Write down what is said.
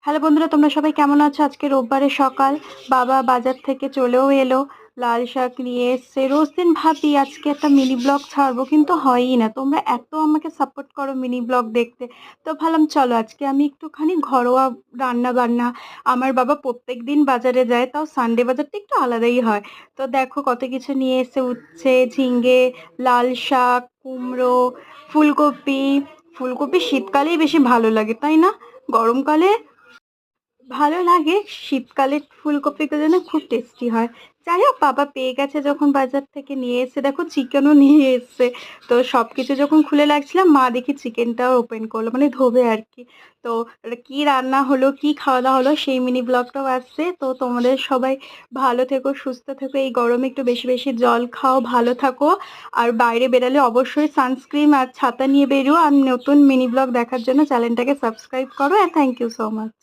Hello বন্ধুরা, তোমরা সবাই কেমন আছো? আজকে রোববারের সকাল। বাবা বাজার থেকে চলেও এলো, লাল শাক নিয়ে এসছে। রোজ দিন ভাবি আজকে একটা মিনি ব্লগ ছাড়বো, কিন্তু হয়ই না। তোমরা এত আমাকে সাপোর্ট করো মিনি ব্লগ দেখতে, তো ভাবলাম চলো আজকে আমি একটুখানি ঘরোয়া রান্না বান্না। আমার বাবা প্রত্যেক দিন বাজারে যায়, তাও সানডে বাজারটা একটু আলাদাই হয়। তো দেখো কত কিছু নিয়ে এসে, উচ্ছে, ঝিঙ্গে, লাল শাক, কুমড়ো, ফুলকপি। ফুলকপি শীতকালেই বেশি ভালো লাগে, তাই না? গরমকালে ভালো লাগে, শীতকালে ফুলকপিটা যেন খুব টেস্টি হয়। যাই হোক, বাবা পেয়ে গেছে যখন বাজার থেকে নিয়ে এসে, দেখো চিকেনও নিয়ে এসছে। তো সবকিছু যখন খুলে লাগছিলাম, মা দেখি চিকেনটাও ওপেন করলো, মানে ধোবে আর কি। তো এটা কি রান্না হলো, কি খাওয়া দাওয়া হলো, সেই মিনি ব্লগটাও আসছে। তো তোমাদের সবাই ভালো থেকো, সুস্থ থেকো, এই গরমে একটু বেশি বেশি জল খাও, ভালো থাকো। আর বাইরে বেরালে অবশ্যই সানস্ক্রিন আর ছাতা নিয়ে বেরিও। আর নতুন মিনি ব্লগ দেখার জন্য চ্যানেলটাকে সাবস্ক্রাইব করো। Thank you so much.